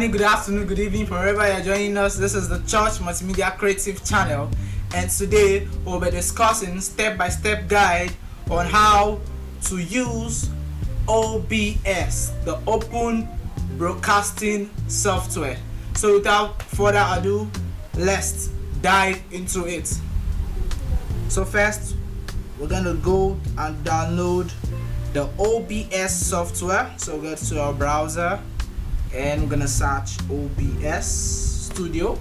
morning, good afternoon, good evening, wherever you're joining us. This is the Church Multimedia Creative Channel, and today we'll be discussing step-by-step guide on how to use OBS, the Open Broadcasting Software. So without further ado, let's dive into it. So first, we're gonna go and download the OBS software. So go to our browser and we're gonna search OBS Studio.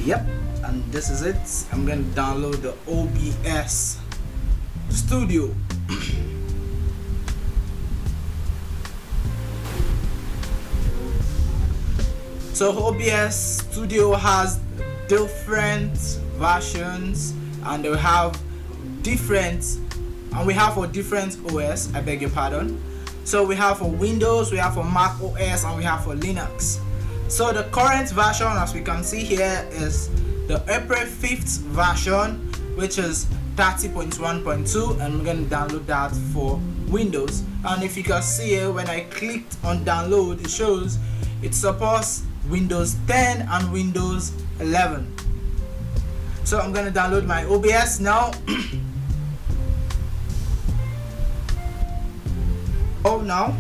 Yep, and this is it. I'm gonna download the OBS Studio. So OBS Studio has different versions, and they have we have for different OS. I beg your pardon. So we have for Windows, we have for Mac OS, and we have for Linux. So the current version, as we can see here, is the April 5th version, which is 30.1.2, and we're going to download that for Windows. And if you can see here, when I clicked on download, it shows it supports Windows 10 and Windows 11. So I'm going to download my OBS now. Now.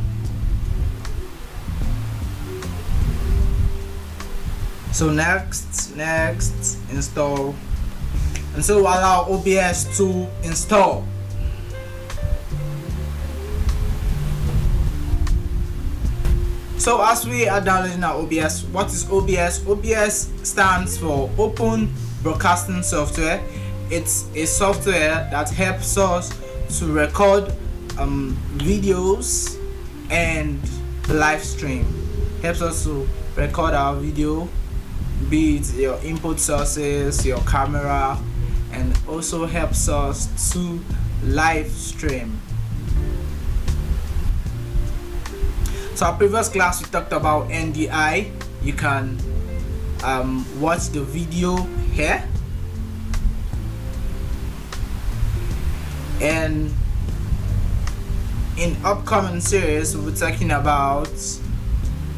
So next install, and so allow OBS to install. So as we are downloading our OBS, what is OBS? OBS stands for Open Broadcasting Software. It's a software that helps us to record videos and live stream. Helps us to record our video, be it your input sources, your camera, and also helps us to live stream. So our previous class we talked about NDI. You can watch the video here, and in upcoming series we'll be talking about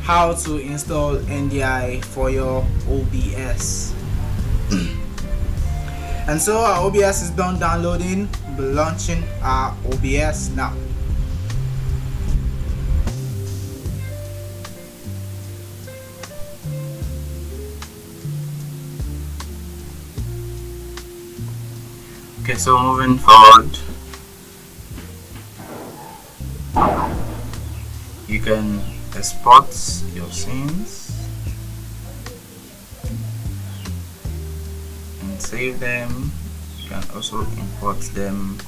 how to install NDI for your OBS. And so our OBS is done downloading. We'll be launching our OBS now. Okay, so moving forward, you can export your scenes and save them. You can also import them,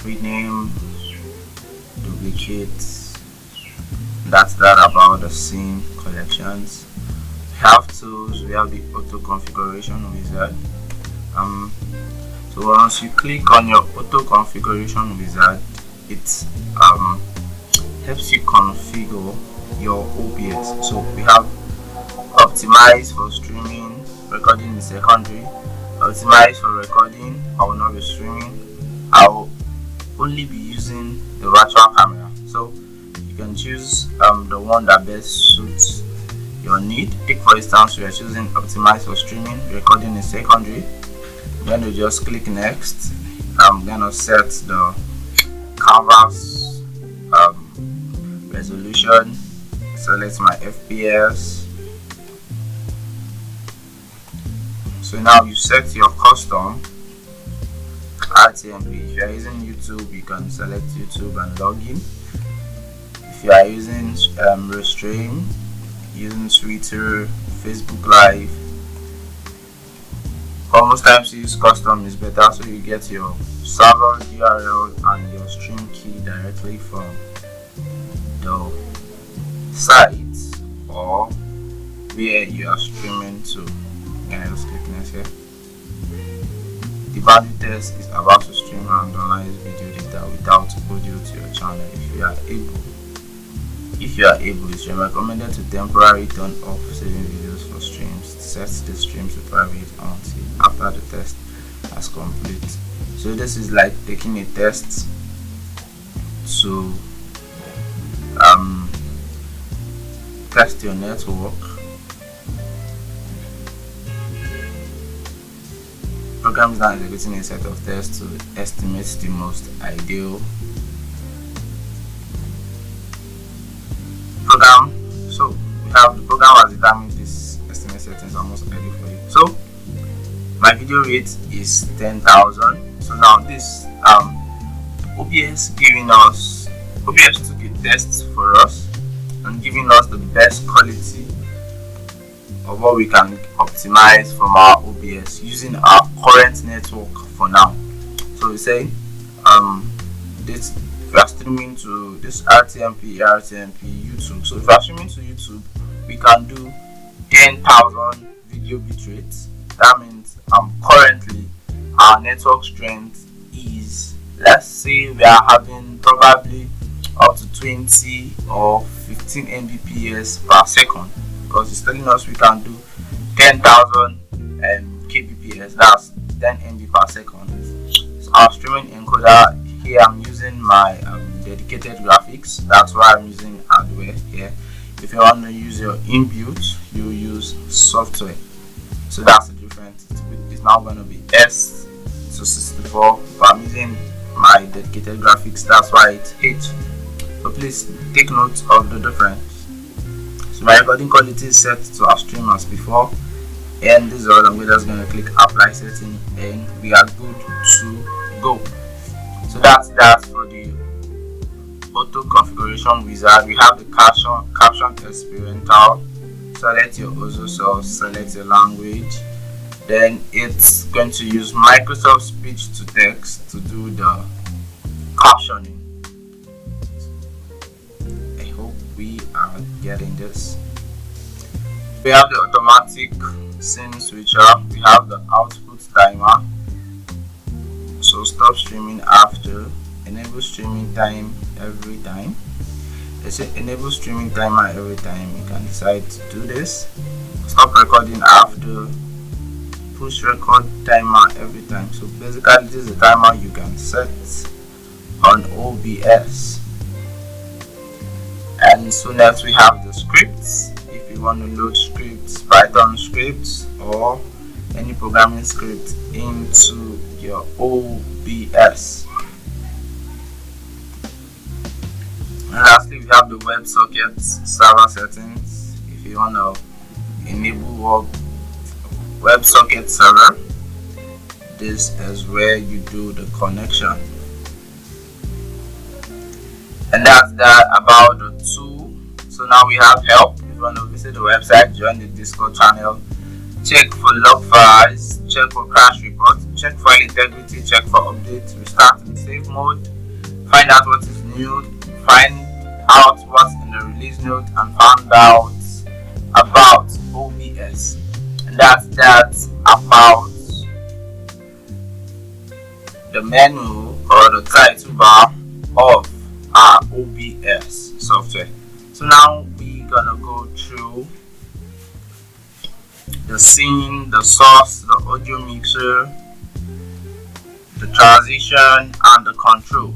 rename, duplicate. That's that about the scene collections. We have tools. We have the auto configuration wizard. So once you click on your auto configuration wizard, it helps you configure your OBS. So we have optimize for streaming, recording in secondary, optimize for recording. I will not be streaming. I will only be using the virtual camera. So you can choose the one that best suits your need. Take for instance, we are choosing optimize for streaming, recording in secondary. Then you just click next. I'm gonna set the canvas resolution, select my FPS. So now you set your custom RTMP. If you are using YouTube, you can select YouTube and log in. If you are using Restream, using Twitter, Facebook Live, most times to use custom is better, so you get your server URL and your stream key directly from the site or where you are streaming to. And let's click next here. The value test is about to stream randomized video data without audio to your channel. If you are able, it's recommended to temporarily turn off saving videos for streams. Set the stream to private until after the test has complete. So this is like taking a test to test your network. Program is now executing a set of tests to estimate the most ideal program. So we have the program has determined this estimate settings are most ideal for you. So my video rate is 10,000. So now this OBS took a test for us and giving us the best quality of what we can optimize from our OBS using our current network for now. So we say this we are streaming to this RTMP YouTube. So if we are streaming to YouTube, we can do 10,000 video bit rates. That means currently our network strength is, let's say we are having probably up to 20 or 15 Mbps per second, because it's telling us we can do 10,000 kbps, that's 10 MB per second. So our streaming encoder here, I'm using my dedicated graphics, that's why I'm using hardware here. If you want to use your inbuilt, you use software. So that's the difference. It's now going to be S to 64, but I'm using my dedicated graphics, that's why it's H. So please take note of the difference. So my recording quality is set to upstream as before, and this is all. I'm just going to click apply setting and we are good to go. So that's that for the auto configuration wizard. We have the caption experimental. Select your OZO source, select your language, then it's going to use Microsoft speech to text to do the captioning. I hope we are getting this. We have the automatic scene switcher, we have the output timer, so stop streaming after, enable streaming time every time. Let's say enable streaming timer every time. You can decide to do this. Stop recording after, push record timer every time. So basically this is the timer you can set on OBS. And so next we have the scripts. If you want to load scripts, Python scripts or any programming script into your OBS. And lastly, we have the WebSocket server settings. If you want to enable WebSocket server, this is where you do the connection. And that's that about the tool. So now we have help. If you want to visit the website, join the Discord channel, check for log files, check for crash reports, check file integrity, check for updates, restart in safe mode, find out what is new, find out what's in the release note, and find out about OBS. And that's that about the menu or the title bar of our OBS software. So now we're gonna go through the scene, the source, the audio mixer, the transition, and the control.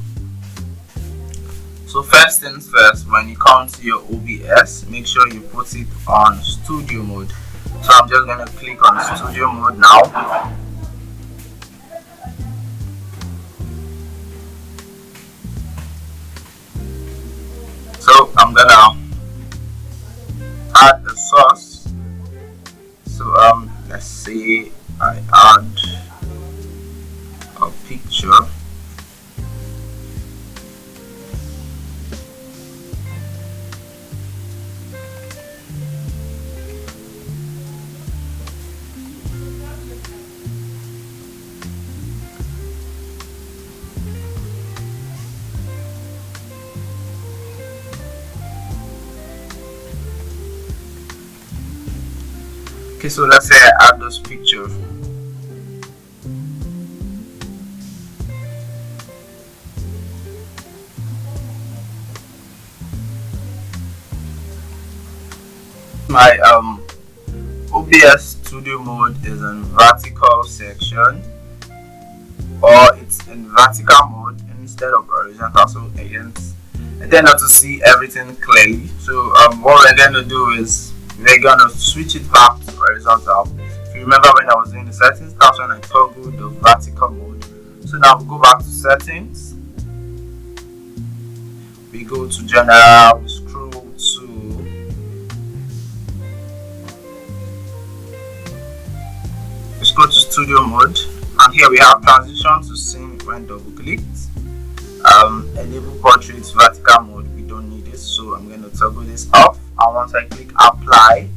So first things first, when you come to your OBS, make sure you put it on studio mode. So I'm just going to click on studio mode now. So I'm going to add the source. So let's say I add a picture. Okay, so let's say I add this picture. My OBS Studio mode is in vertical section, or it's in vertical mode. In instead of horizontal, so again I tend not to see everything clearly. So what we're going to do is we're going to switch it back to horizontal. If you remember when I was doing the settings, that's when I toggled the vertical mode. So now we go back to settings, we go to general, we scroll to studio mode, and here we have transition to scene when double clicked. Enable portrait vertical mode, we don't need it, so I'm going to toggle this off. And once I click apply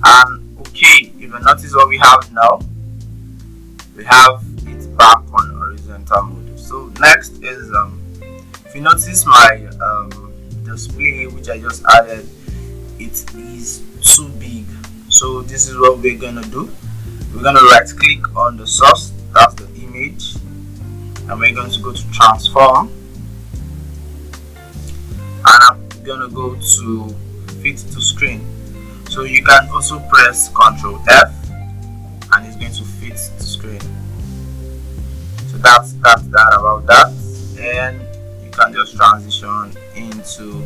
and okay, you will notice what we have now. We have it back on horizontal mode. So next is if you notice my display which I just added, it is too big. So this is what we're gonna do. We're gonna right click on the source, that's the image, and we're going to go to transform, and I'm gonna go to fit to screen. So you can also press Ctrl F and it's going to fit to screen. So that's that about that, and you can just transition into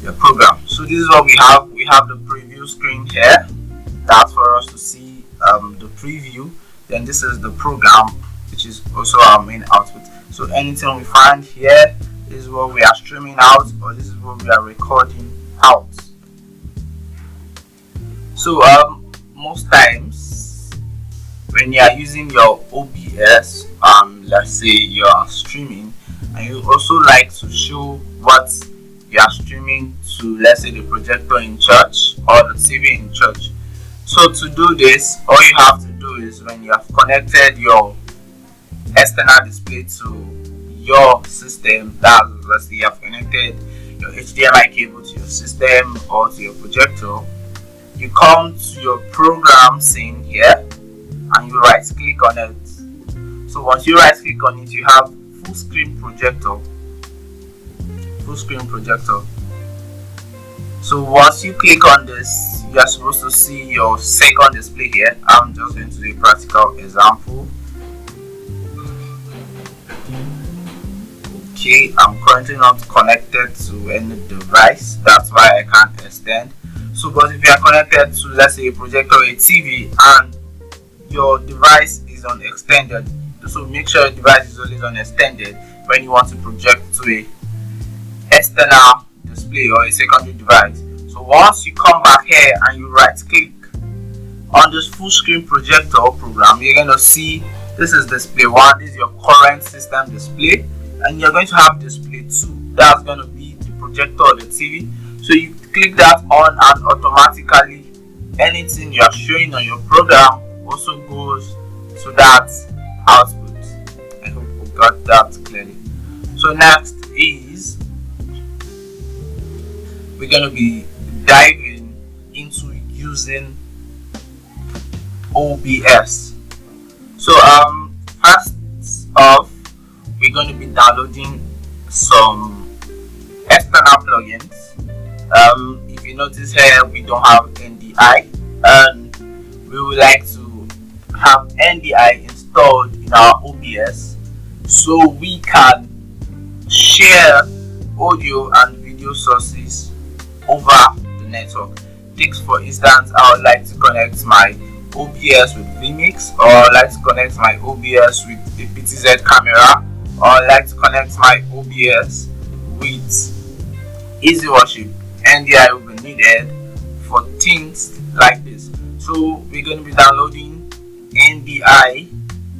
your program. So this is what we have. We have the preview screen here. That's for us to see the preview. Then this is the program, which is also our main output. So anything we find here, this is what we are streaming out, or this is what we are recording out. So most times when you are using your OBS, let's say you are streaming and you also like to show what you are streaming to, let's say the projector in church or the TV in church. So to do this, all you have to do is when you have connected your external display to your system, that let's say you have connected your HDMI cable to your system or to your projector, you come to your program scene here and you right click on it. So once you right click on it, you have full screen projector. So once you click on this, you are supposed to see your second display here. I'm just going to do a practical example. Okay, I'm currently not connected to any device, that's why I can't extend. So but if you are connected to, let's say, a projector or a TV and your device is on extended, so make sure your device is always on extended when you want to project to a external display or a secondary device. So once you come back here and you right click on this full screen projector program, you're going to see this is display 1, this is your current system display, and you're going to have display 2, that's going to be the projector or the TV. So you click that on and automatically anything you are showing on your program also goes to that output. I hope you got that clearly. So next is we're going to be diving into using OBS. So first off, we're going to be downloading some external plugins. If you notice here, we don't have NDI, and we would like to have NDI installed in our OBS so we can share audio and video sources over the network. Take for instance, I would like to connect my OBS with vMix, or I would like to connect my OBS with a PTZ camera, or I would like to connect my OBS with EasyWorship. NDI will be needed for things like this. So we're going to be downloading NDI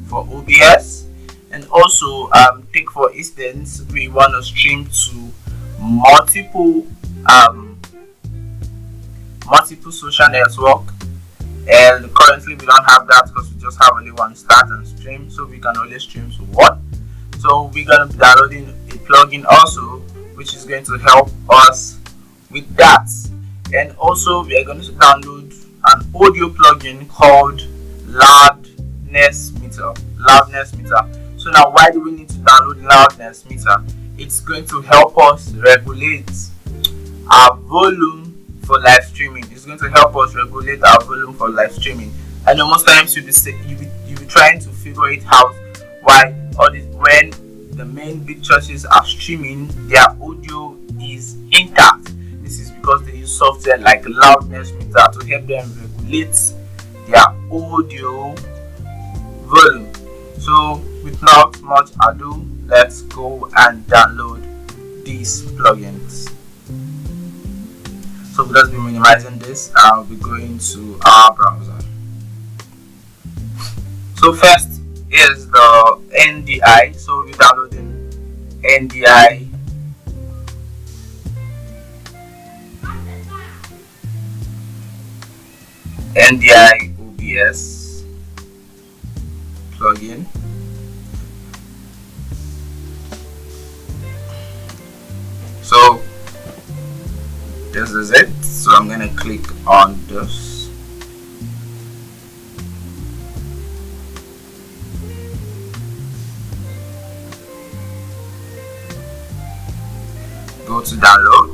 for OBS, and also take for instance we want to stream to multiple social network, and currently we don't have that because we just have only one start and stream, so we can only stream to one. So we're going to be downloading a plugin also, which is going to help us with that. And also we are going to download an audio plugin called loudness meter. So now why do we need to download loudness meter? It's going to help us regulate our volume for live streaming. It's going to help us regulate our volume for live streaming. I know most times you'll be trying to figure it out why when the main big churches are streaming, their audio is intact. This is because they use software like loudness meter to help them regulate their audio volume. So without much ado, let's go and download these plugins. So we'll just be minimizing this. I'll be going to our browser. So first is the NDI. So we're downloading NDI. NDI OBS plugin. So this is it. So I'm gonna click on this. Go to download.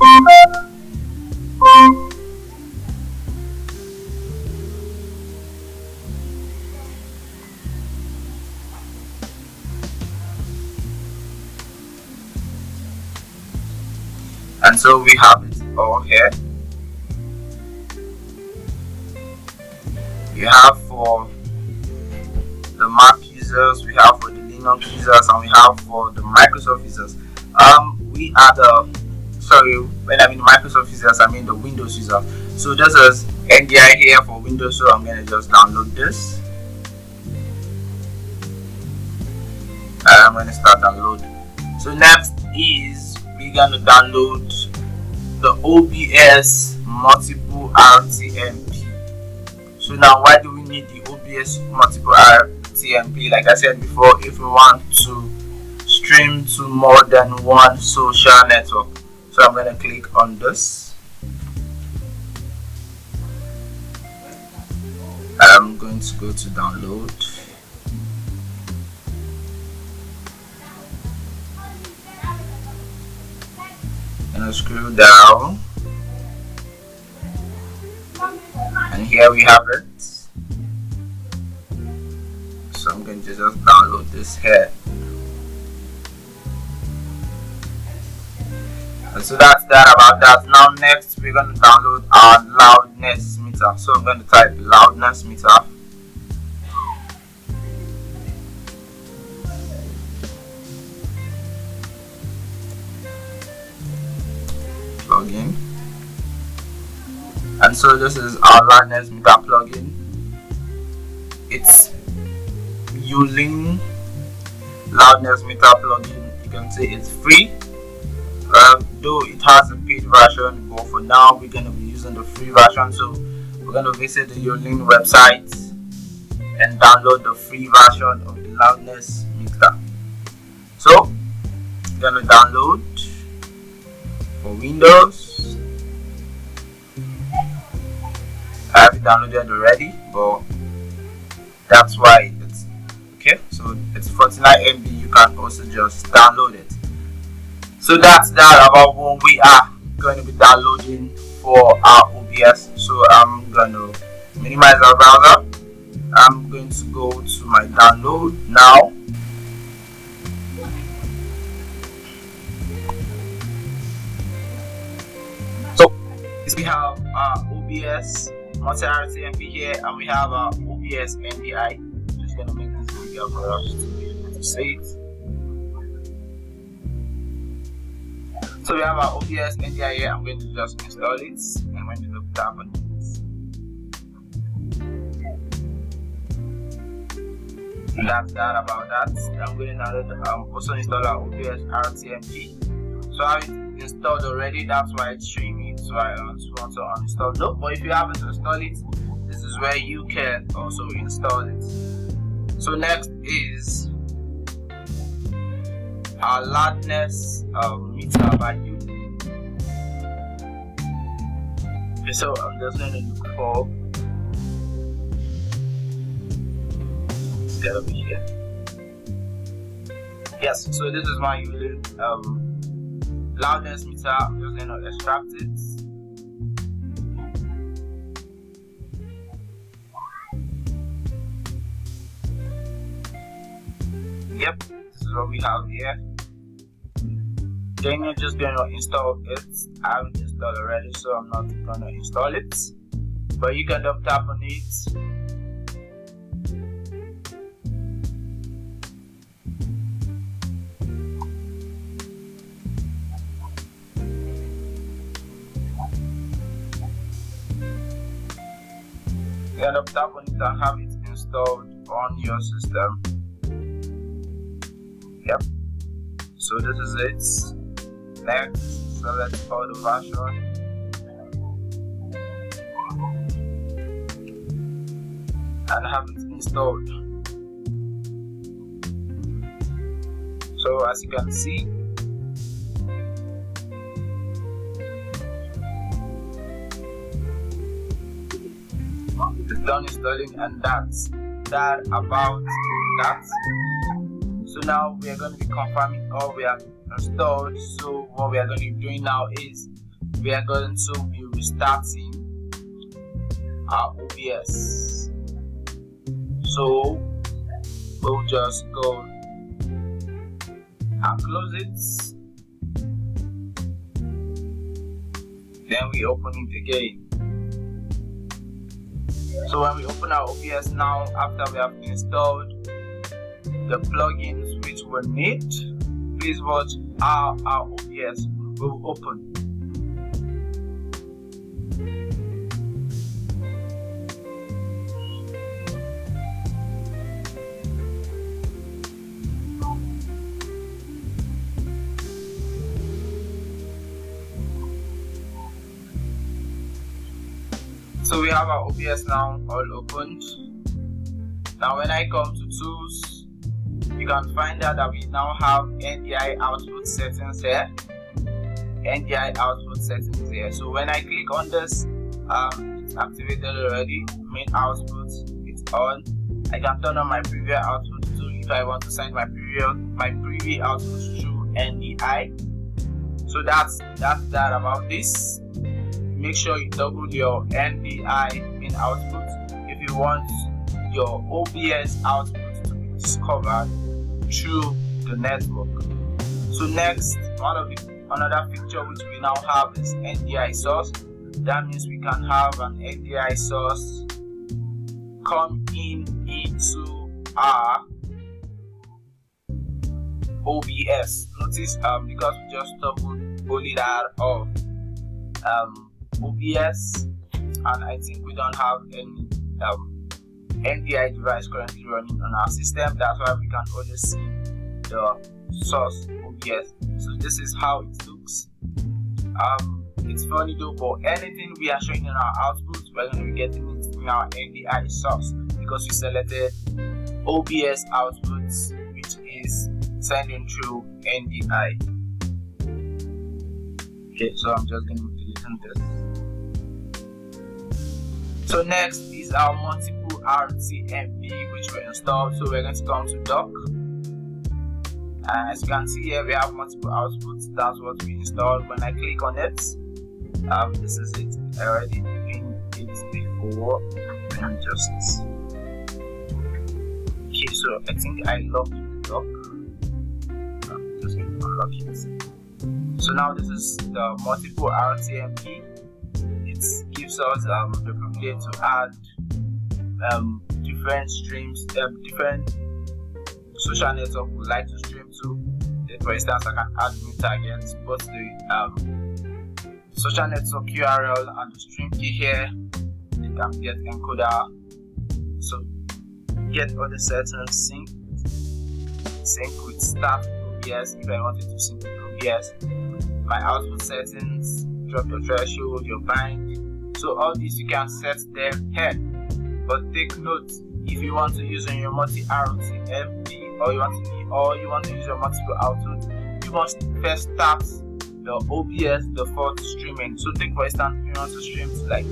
And so we have it all here. We have for the Mac users, we have for the Linux users, and we have for the Microsoft users. We are when I mean Microsoft users, I mean the Windows users. So this is NDI here for Windows, so I'm gonna just download this. I'm gonna start downloading. So next is we're gonna download the OBS multiple RTMP. So now, why do we need the OBS multiple RTMP? Like I said before, if we want to stream to more than one social network. So I'm gonna click on this. I'm going to go to download. And I'll scroll down, and here we have it. So I'm going to just download this here. And so that's that about that. Now next we're going to download our loudness meter. So I'm going to type loudness meter. Plugin. And so this is our loudness meter plugin. It's using loudness meter plugin. You can say it's free, though it has a paid version, but for now we're going to be using the free version. So we're going to visit the Yolin website and download the free version of the loudness meter. So we're going to download for Windows. I have it downloaded already, but that's why it's okay. So it's 49 MB. You can also just download it. So that's that about what we are going to be downloading for our OBS. So I'm going to minimize our browser. I'm going to go to my download now. So we have our OBS multi-RTMP here, and we have our OBS NDI. I'm just going to make this video for us to be able to see it. So we have our OBS NDI here. I'm going to just install it. I'm going to tap on it. And that's that about that. I'm going to also install our OBS RTMP. So I have it installed already. That's why it's showing me. So I just want to uninstall. No, but if you haven't installed it, this is where you can also install it. So next is our loudness meter by you. Okay, so I'm just going to look for, it's gotta be here. Yes, so this is my loudness meter. I'm just going to extract it. Yep, what we have here. Then you're just going to install it. I haven't installed already, so I'm not going to install it, but you can double tap on it. You can double tap on it and have it installed on your system. Yep, so this is it. Next, select all the version and have it installed. So as you can see, it's done installing, and that's that about that. So now we are going to be confirming all we have installed. So what we are going to be doing now is we are going to be restarting our OBS. So we'll just go and close it, then we open it again. So when we open our OBS now, after we have installed the plugins which we need, please watch how our OBS will open. So we have our OBS now all opened. Now when I come to tools, you can find out that we now have NDI output settings here. NDI output settings here. So when I click on this, it's activated already. Main output, it's on. I can turn on my preview output too if I want to send my preview output through NDI. So that's that about this. Make sure you toggle your NDI main output if you want your OBS output to be discovered through the network. So next, another feature which we now have is NDI source. That means we can have an NDI source come into our OBS. Notice because we just toggled only that of OBS, and I think we don't have any NDI device currently running on our system. That's why we can only see the source OBS. So this is how it looks. It's funny though, but anything we are showing in our output, we're going to be getting it in our NDI source because we selected OBS outputs, which is sending through NDI. Okay, so I'm just going to be deleting this. So next is our multiple RTMP which we installed. So we're going to come to dock, and as you can see here we have multiple outputs. That's what we installed. When I click on it, this is it. I already did it before. And just okay, so I think I locked the dock. I'm just going to unlock it. So now this is the multiple RTMP. It gives us the privilege to add different streams, different social network we like to stream to. For instance, I can add new targets, both the social network URL and the stream key here. You can get encoder, so get all the settings sync with start OBS if I wanted to sync with OBS. My output settings, drop your threshold, your bind. So all these you can set them here. But take note, if you want to use on your multi-RTMP or you want to use your multiple output, you must first start the OBS default streaming. So take for instance, if you want to stream to like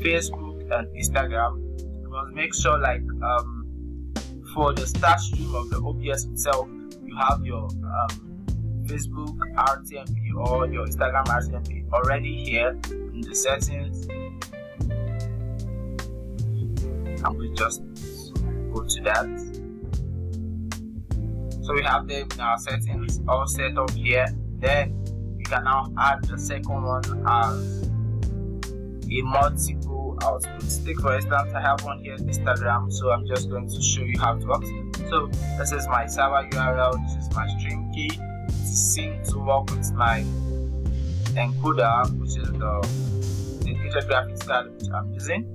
Facebook and Instagram, you must make sure like for the start stream of the OBS itself, you have your Facebook RTMP or your Instagram RTMP already here in the settings. And we just go to that. So we have them in our settings all set up here. Then we can now add the second one as a multiple output. Take for instance, I have one here, Instagram, so I'm just going to show you how it works. So this is my server URL, this is my stream key. It is synced to work with my encoder, which is the dedicated graphics card which I'm using.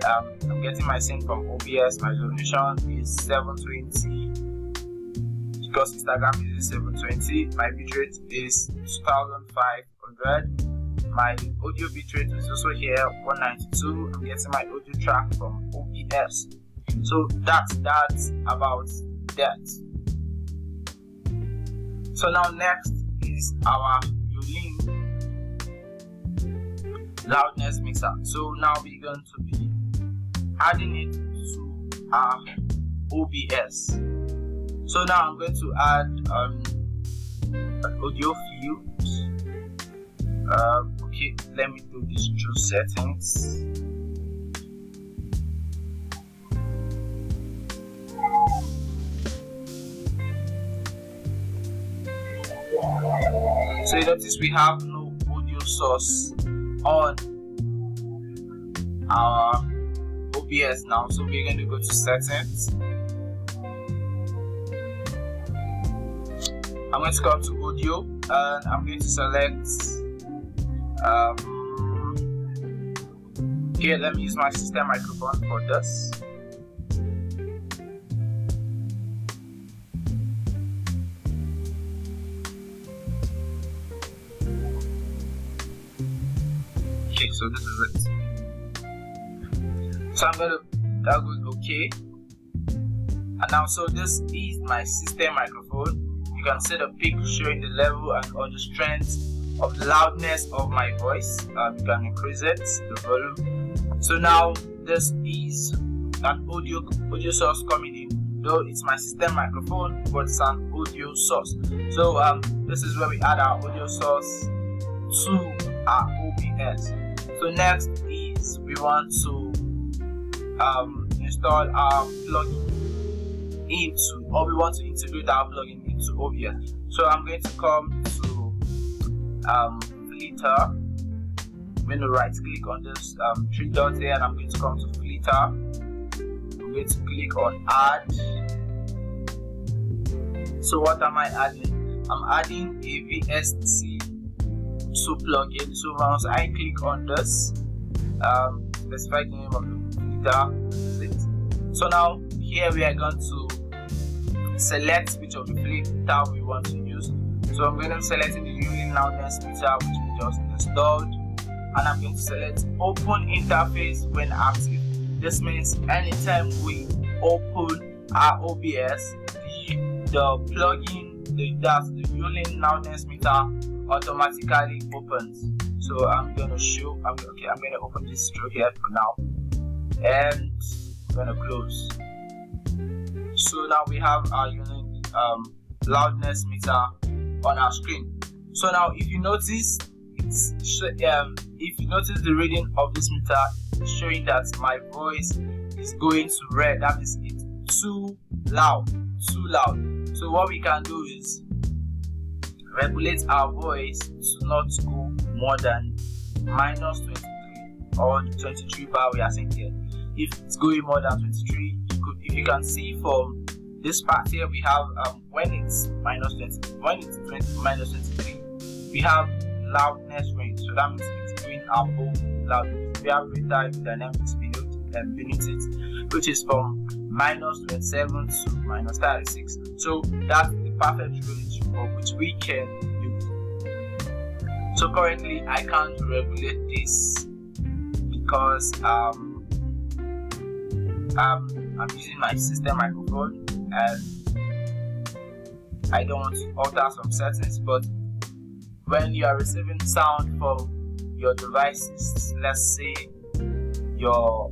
I'm getting my sync from OBS. My resolution is 720 because Instagram uses 720. My bitrate is 2500. My audio bitrate is also here, 192. I'm getting my audio track from OBS. So that's about that. So now next is our Yulin loudness mixer. So now we're going to be adding it to our OBS. So now I'm going to add an audio field. Okay, let me do this through settings. So you notice we have no audio source on our OBS now, so we're going to go to settings. I'm going to come to audio and I'm going to select here, let me use my system microphone for this. Okay, so this is it. So I'm going to that goes okay. And now, so this is my system microphone. You can see the peak showing the level and or the strength of the loudness of my voice. You can increase it, the volume. So now this is an audio source coming in, though it's my system microphone, but it's an audio source. So this is where we add our audio source to our OBS. So next is we want to install our plugin into, or we want to integrate our plugin into OBS. So I'm going to come to Flitter. I'm going to right click on this three dots here and I'm going to come to Flitter. I'm going to click on add. So what am I adding? I'm adding a VST2 plugin. So once I click on this, specify the name of the Flitter. So now here we are going to select which of the filter we want to use. So I'm going to select the Yulin loudness filter which we just installed, and I'm going to select open interface when active. This means anytime we open our OBS, the plugin, the Yulin loudness meter automatically opens. So I'm going to show. I'm going to open this through here for now, and I'm going to close. So now we have our Yulin loudness meter on our screen. So now if you notice, the reading of this meter is showing that my voice is going to red. That means it's too loud. So what we can do is regulate our voice to not go more than -23 or 23 bar we are saying here. If it's going more than 23, if you can see from this part here, we have when it's -20, when it's -23, we have loudness range. So that means it's going above loudness. We have rate dynamics beneath it, which is from -27 to -36. So that's the perfect range for which we can use. So currently I can't regulate this because I'm using my system microphone and I don't want to alter some settings. But when you are receiving sound from your devices, let's say your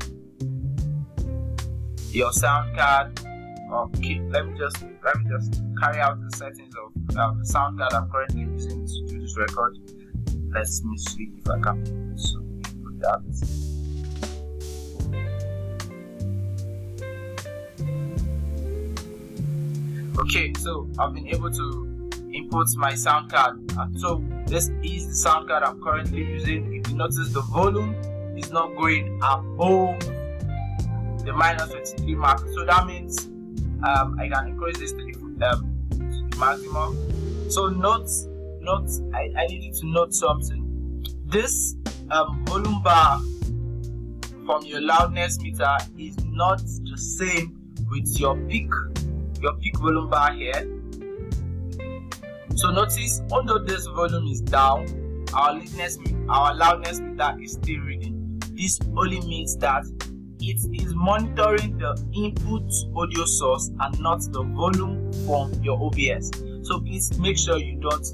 sound card. Okay, let me just carry out the settings of the sound card I'm currently using to do this record. Let me see if I can put that. Okay, so I've been able to input my sound card, and so this is the sound card I'm currently using. If you notice, the volume is not going above the -23 mark, so that means I can increase this to the maximum. So I need you to note something. This volume bar from your loudness meter is not the same with your peak volume bar here. So notice, although this volume is down, our loudness meter is still reading. This only means that it is monitoring the input audio source and not the volume from your OBS. So please make sure you don't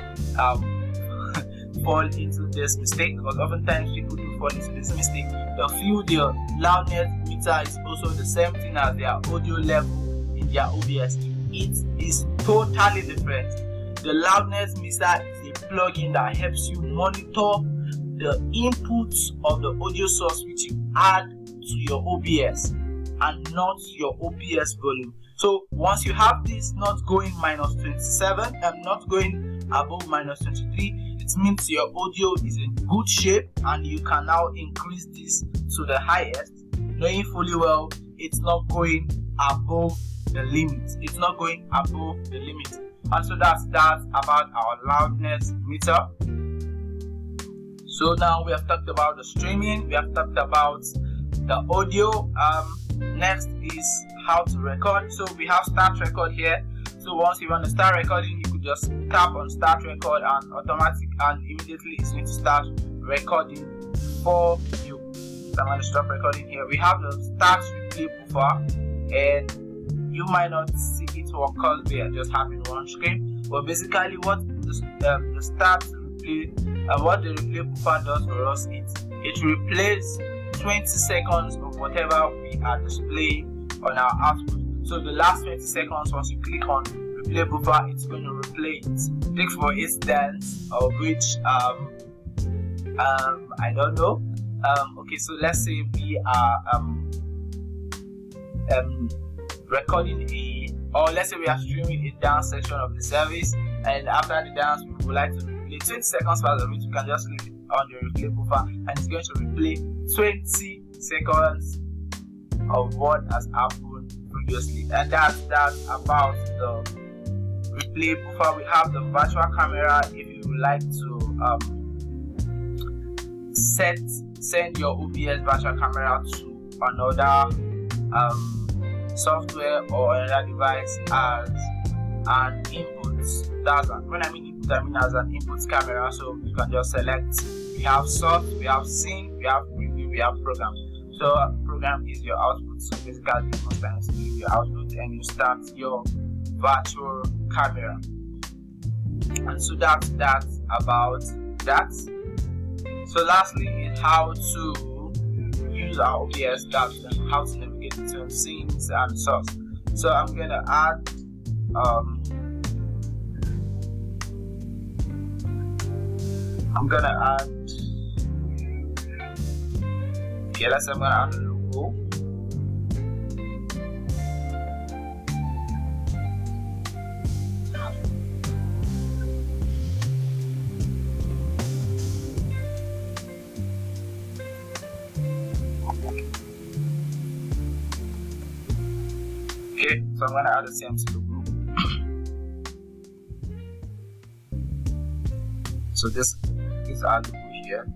fall into this mistake, because oftentimes people do fall into this mistake. They feel their loudness meter is also the same thing as their audio level in their OBS. It is totally different. The loudness meter is a plugin that helps you monitor the inputs of the audio source which you add to your OBS and not your OBS volume. So once you have this not going -27 and not going above -23, it means your audio is in good shape, and you can now increase this to the highest, knowing fully well it's not going above the limit. It's not going above the limit. And so that's about our loudness meter. So now we have talked about the streaming, we have talked about the audio. Next is how to record. So we have start record here. So once you want to start recording, you could just tap on start record and immediately it's going to start recording for you. So I'm going to stop recording here. We have the start replay buffer, and you might not see it or call there just having one screen, but basically what the start replay what the replay buffer does for us is it replays 20 seconds of whatever we are displaying on our output. So the last 20 seconds, once you click on replay buffer, it's going to replay it. Take for instance, of which I don't know. Okay, so let's say we are recording or let's say we are streaming a dance section of the service, and after the dance we would like to replay 20 seconds part of it. You can just click on the replay buffer and it's going to replay 20 seconds of what has happened previously. And that's about the replay buffer. We have the virtual camera. If you would like to send your OBS virtual camera to another software or another device as an input. When I mean input, I mean as an input camera. So you can just select. We have source, we have scene, we have preview, we have program. So program is your output. So basically most times you use your output and you start your virtual camera. And so that's about that. So lastly is how to use our OBS, and how to navigate between scenes and source. So I'm gonna add let's say I'm gonna add a logo. Okay, so I'm gonna add a CMC logo. So this is our logo here.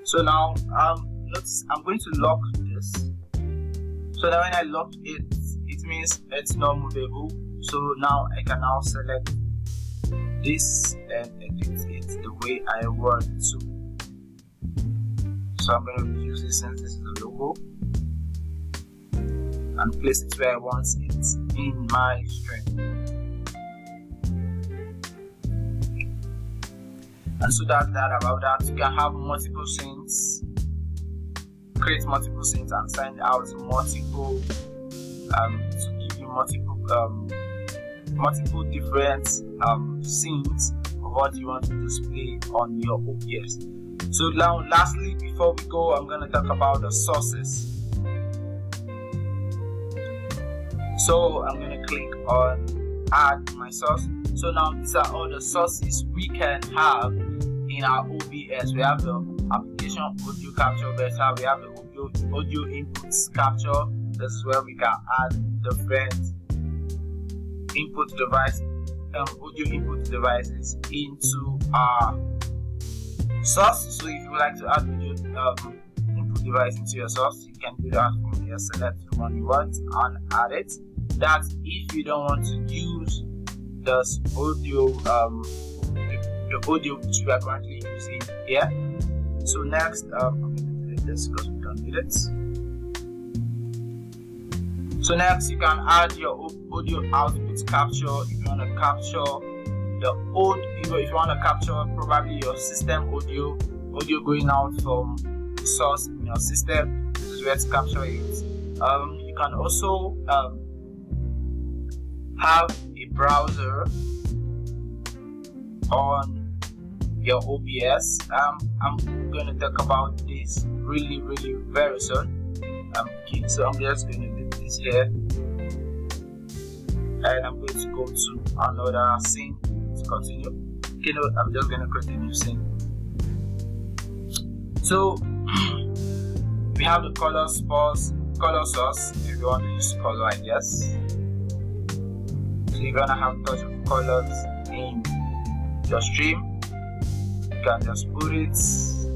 So now notice I'm going to lock this, so that when I lock it, it means it's not movable. So now I can now select this and edit it the way I want to. So I'm going to reduce this since this is a logo and place it where I want it in my stream. And so that's about that. You can have multiple scenes, create multiple scenes and send out multiple to give you multiple different scenes of what you want to display on your OBS. So now lastly, before we go, I'm going to talk about the sources. So I'm going to click on add my source. So now these are all the sources we can have in our OBS. We have the application audio capture better, we have the audio inputs capture. This is where we can add different input device, audio input devices into our source. So if you would like to add audio input device into your source, you can do that from here. Select the one you want and add it. That's if you don't want to use this audio, the audio which we are currently using here. So next, I'm going to delete this because we don't need it. So next, you can add your audio output capture. If you want to capture the if you want to capture probably your system audio going out from the source in your system, this is where to capture it. You can also have a browser on your OBS. I'm going to talk about this really very soon. Okay, so I'm just going to do this here, and I'm going to go to another scene to continue. Okay, no, I'm just going to create a new scene. So we have the color source if you want to use color, I guess. So you're gonna have touch of colors in your stream. You can just put it. So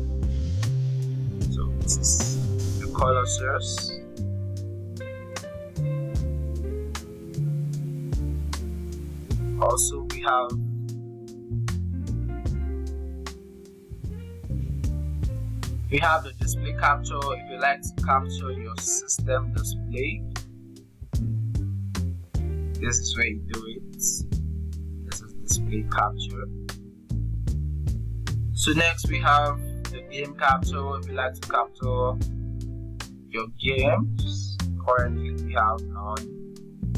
this is the color source. Also we have the display capture. If you like to capture your system display, this is where you do it. This is display capture. So next we have the game capture. If you like to capture your games, currently we have none.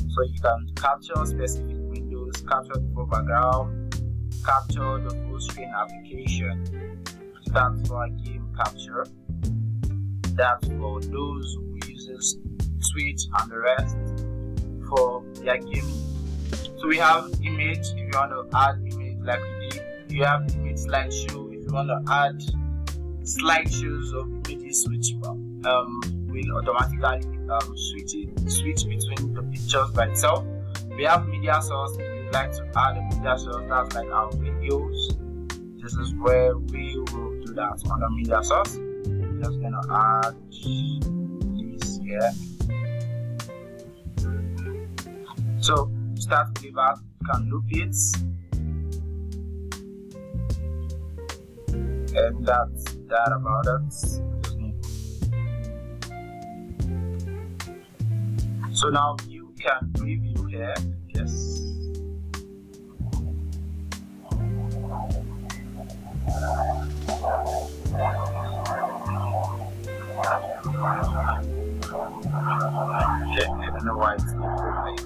So you can capture specific windows, capture the full background, capture the full screen application. That's for a game capture. That's for those who uses Twitch and the rest for their gaming. So we have image. If you want to add image like we did, you have image slideshow. If you want to add slideshows of images which will automatically switch between the pictures by itself. We have media source. If you like to add a media source, that's like our videos. This is where we will do that on the media source. Just gonna add this here. So start playback, you can loop it, and that's that about it. So now you can preview here. Yes. Okay, I don't know why it's not like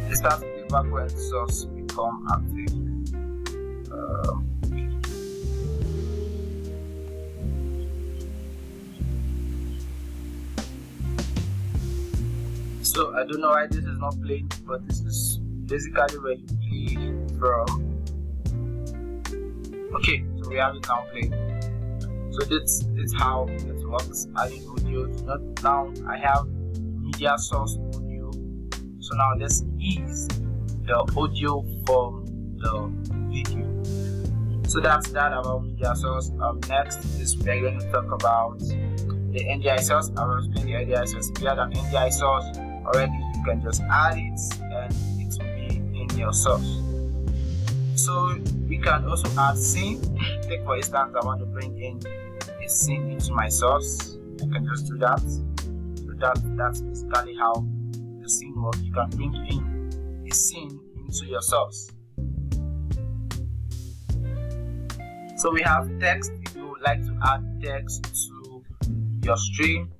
it starts playback when source become active. So I don't know why this is not playing, but this is basically where you play from. Okay, so we have it now playing. So this is how it works. Adding audio. Now I have media source audio. So now this is the audio from the video. So that's that about media source. Next is we're going to talk about the NDI source. I will explain the NDI source. If you have an NDI source already, you can just add it and it will be in your source. So we can also add scene. Take for instance, I want to bring in a scene into my source. I can just do that. So that's basically how the scene works. You can bring in a scene into your source. So we have text. If you would like to add text to your stream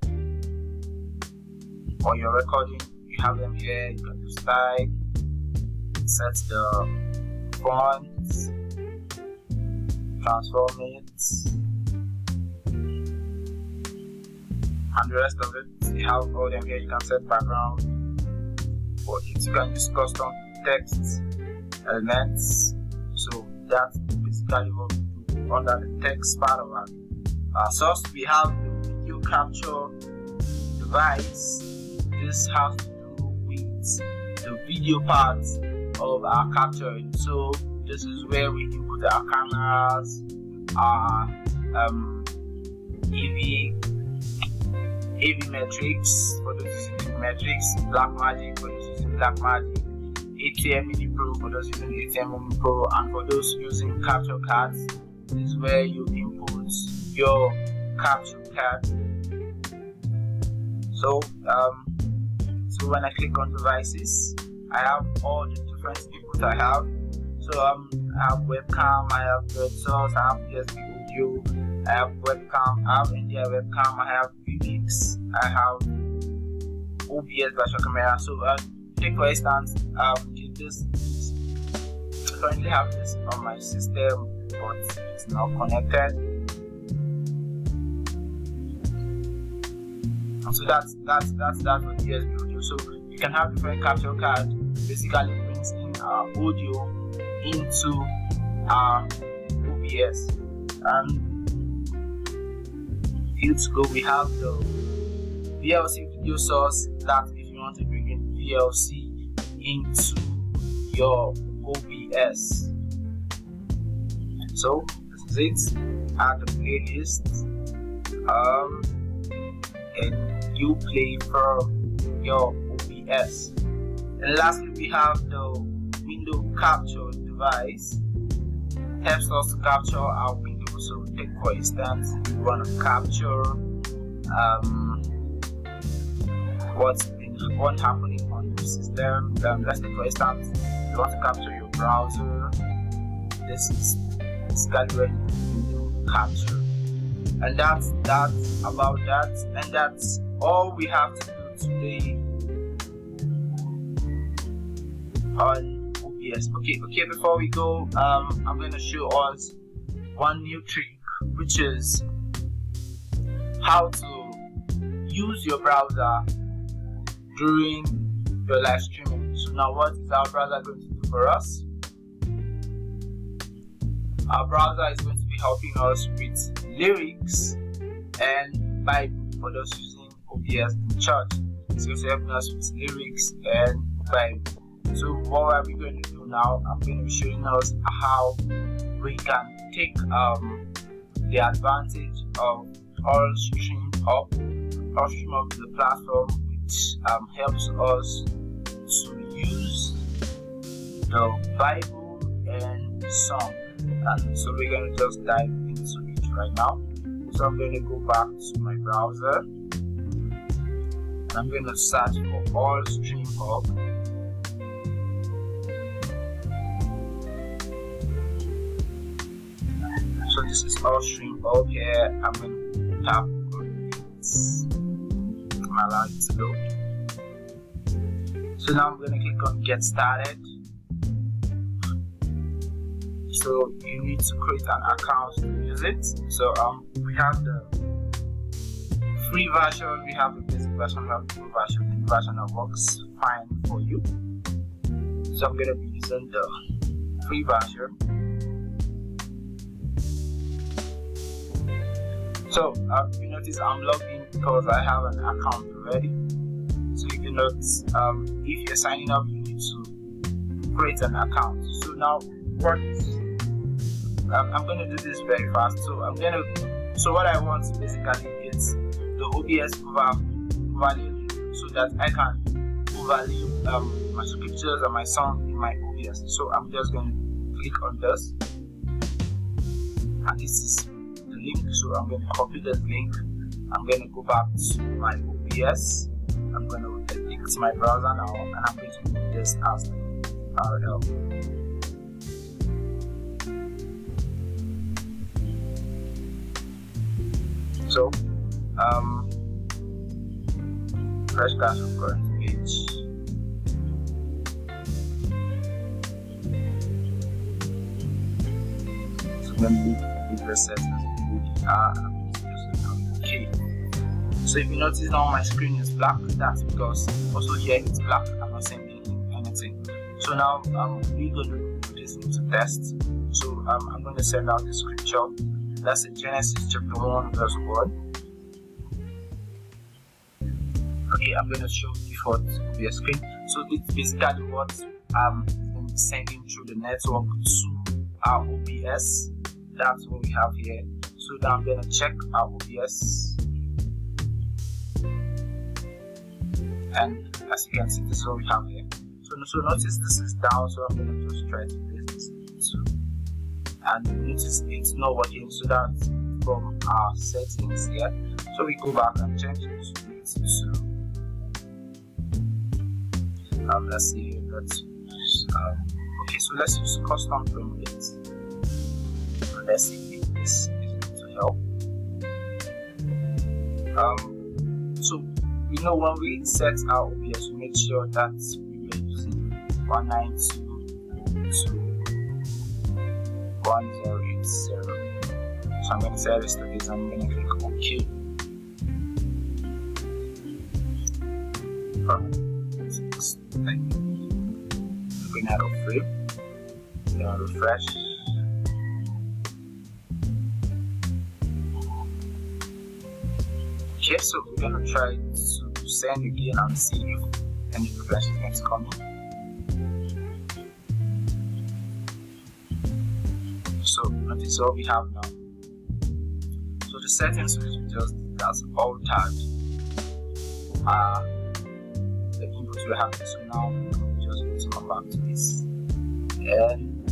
or your recording, you have them here. You can just type, set the font, transform it, and the rest of it. You have all them here. You can set background for it. You can use custom text elements. So that's basically what we do under the text part of our source. We have the video capture device. This has to do with the video part of our capturing. So this is where we input our cameras, our AV metrics for those using metrics, black magic for those using black magic, ATM Mini Pro for those using ATM Mini Pro, and for those using capture cards, this is where you input your capture card. So when I click on devices, I have all the different inputs I have. So I have webcam, I have red source, I have USB audio, I have webcam, I have NDI webcam, I have VMix, I have OBS virtual camera. So take for instance, this I currently have this on my system, but it's not connected. So that's for the USB audio. So you can have different capture card. Basically brings in our audio into our OBS. And here to go, we have the VLC video source. That if you want to bring in VLC into your OBS. So this is it. Add the playlist. And you play from your OBS. And lastly, we have the window capture device. Helps us to capture our window. So take for instance, if you want to capture what's happening on your system. Let's take for instance, you want to capture your browser. This is basically where you capture. And that's about that, and that's all we have to do today on OBS. Okay, before we go, I'm going to show us one new trick, which is how to use your browser during your live streaming. So now what is our browser going to do for us? Our browser is going to be helping us with lyrics and Bible for those using OBS in church. It's going to help us with lyrics and Bible. So what are we going to do now? I'm going to be showing us how we can take the advantage of all stream up to the platform, which helps us to use the Bible and song. And so we're going to just dive into it right now. So I'm going to go back to my browser and I'm going to search for all stream hub. So this is all stream hub here. I'm going to tap on it. I'm allowed it to load. So now I'm going to click on get started. So you need to create an account to use it. So we have the free version, we have the basic version, we have the full version. The version that works fine for you. So I'm gonna be using the free version. So you notice I'm logged in because I have an account already. So if you notice, if you're signing up, you need to create an account. So now I'm going to do this very fast. So what I want basically is the OBS overlay, so that I can overlay my scriptures and my song in my OBS. So I'm just going to click on this, and this is the link. So I'm going to copy this link. I'm going to go back to my OBS. I'm going to link to my browser now, and I'm going to put this as URL. So, fresh cache of current page. So, I'm going to leave the set as we are. Okay. So if you notice now my screen is black, that's because also here it's black. I'm not sending anything. So now we're going to put this into test. So I'm going to send out the scripture. That's in Genesis chapter 1 verse 1. Okay, I'm going to show the default OBS screen. So it's basically what I'm going to be sending through the network to our OBS. That's what we have here. So now I'm going to check our OBS. And as you can see, this is what we have here. So notice this is down, so I'm going to just try to place this too. And notice it's not working, so that's from our settings here. So we go back and change this to let's see, okay, so let's use custom frame rate. Let's see if this is going to help. So we know when we set our OBS, we make sure that we are using 192.1080. So I'm going to set this to this and I'm going to click OK. Bring out a frame, refresh. Okay, so we're gonna try to send again and see if any refresh is next coming. So notice what we have now. So the settings which we just did has altered the input we have. So now we just need to come back to this, and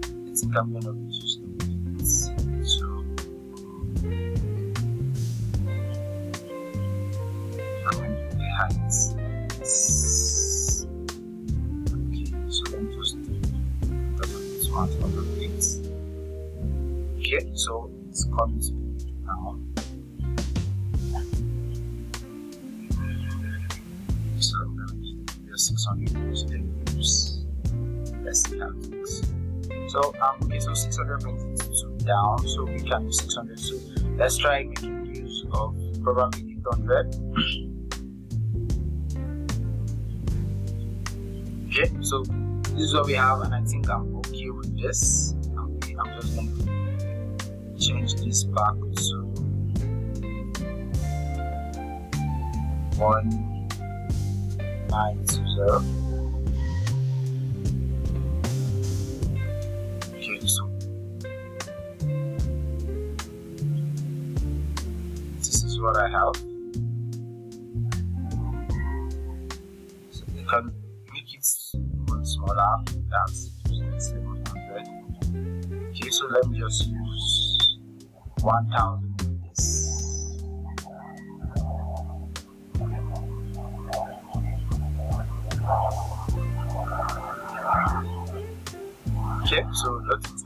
I think I'm gonna reduce the width. So I'm gonna do the height. Okay, so let me just do this 108. Okay, so it's coming to me now. So I'm going to use 600 use. Let's see how it looks. So okay, so 600 brings it to down, so we can use 600. So let's try making use of probably 800. Okay, so this is what we have, and I think I'm okay with this. Okay, I'm just going to change this back to 1920. Okay, so this is what I have. So you can make it much smaller. That's 700. Okay, so let me just use 1000 with this. Okay, so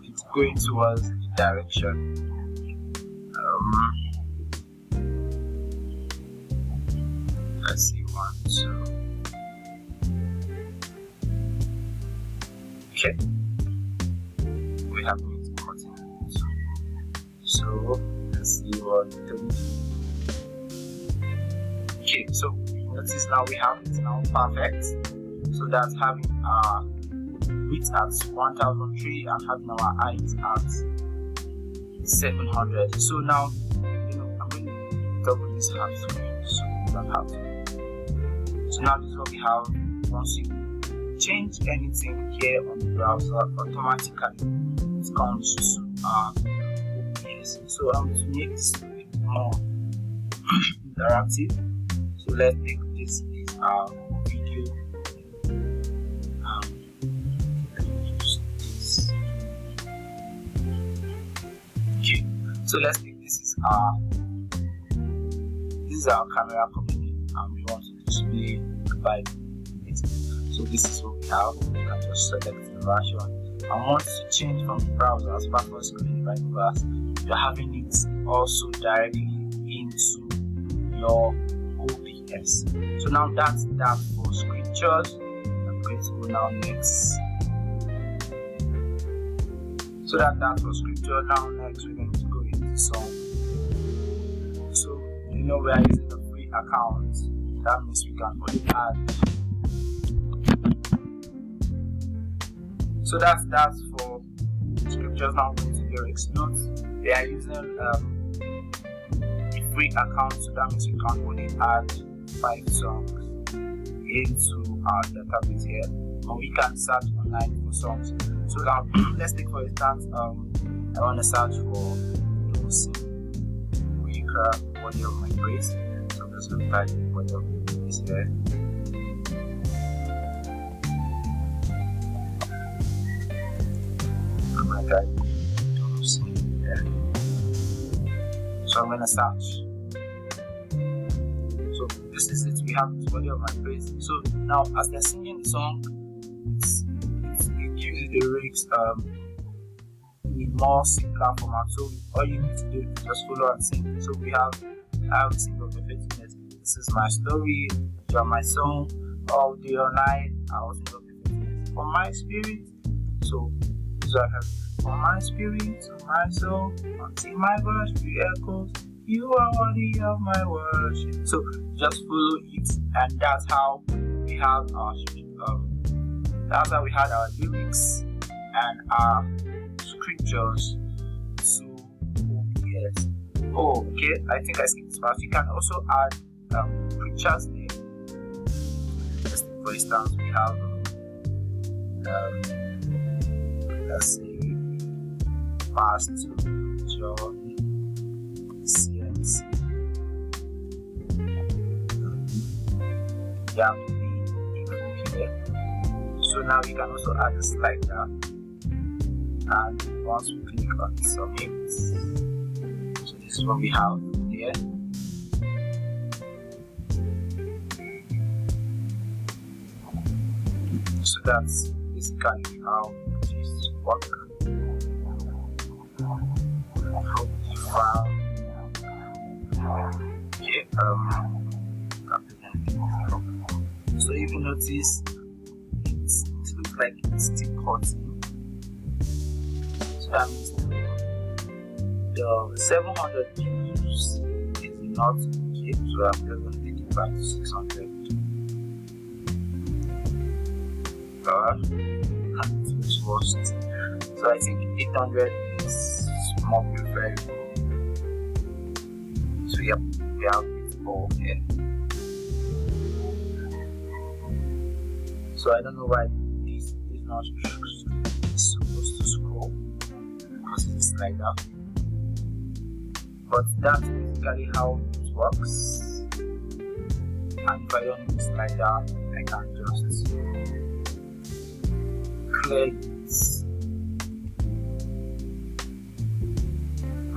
it's going towards the direction. Let's see, 1, 2. Okay, we have to cut it. So let's see what 3. Okay, so notice now we have it now perfect. So that's having our width at 1003 and having our height at 700. So now, I'm going to double this half screen so you don't have to. So now this is what we have. Once you change anything here on the browser, automatically it comes to our OBS. So to make this a bit more interactive, so let's take this is our video. Okay, so let's take this is our camera coming in, and we want to display the Bible. So this is what we have. You can just select the version. And once you change from the browser as part of screen Bible verse, you're having it also directly into your OBS. So now that's that for scriptures. I'm going to go now next. So that's for scripture. Now next we're going to go into song. So we are using a free account. That means we can only add. So that's for scriptures. Now going to lyrics. Note they are using a free account, so that means we can only add 5 songs into our database here, but we can search online for songs. So now let's take for instance, I want to search for Body of My Praise. So I'm just going to type Body of My Praise here. I'm going to type here. So I'm going to search. So this is it. We have this Body of My Praise. So now as they're singing the song, it gives you the lyrics in more simpler format. So all you need to do is just follow and sing. So we have I will sing of your faithfulness. This is my story. You are my song. All day or night, I will sing of your faithfulness. For my spirit, so I have for my spirit to my soul, until my voice re-echoes. You are worthy of my worship. So just follow it, and that's how we have our that's how we had our lyrics and our scriptures to OBS. Oh, okay. I think I skipped this part. You can also add preacher's name. For instance, we have let's say Pastor John CNC. You have the info here. So now you can also add a slider, and once we click on submit, so this is what we have here. So that's basically how this works. How you found so if you notice, it looks like it's still cutting. So that means the 700 views is not okay, so I'm just going to take it back to 600. It's worst. So I think 800 is more preferable. So yep, we have it all here. So I don't know why this is not supposed to scroll, because it's like that. But that's basically how it works. And if I don't use slider, I can just clear it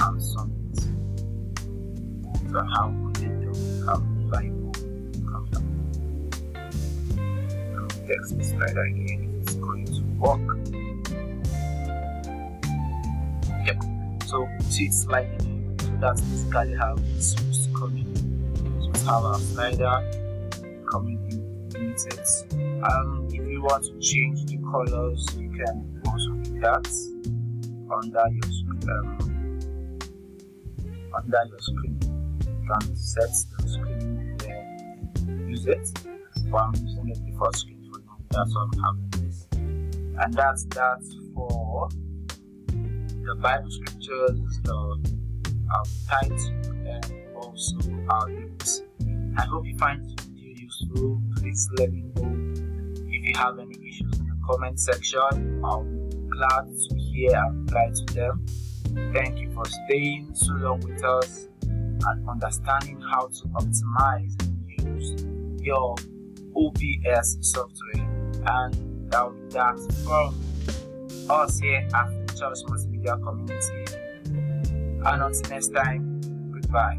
and submit. So how would it do? Have Bible coming up? Text the slider again if it's going to work. Yep. So see it's sliding. So that's basically how it's supposed to come in. So we have our slider coming in limited. If you want to change the colors, you can also do that under your screen. You can set the screen there and use it. But I'm using it before screen for now. That's why I'm having this. And that's for the Bible scriptures, the title, and also our lyrics. I hope you find this video useful. Please let me know if you have any issues in the comment section. I'll be glad to hear and reply to them. Thank you for staying so long with us and understanding how to optimize and use your OBS software. And that will be that from us here at the Church Multimedia community. And until next time, goodbye.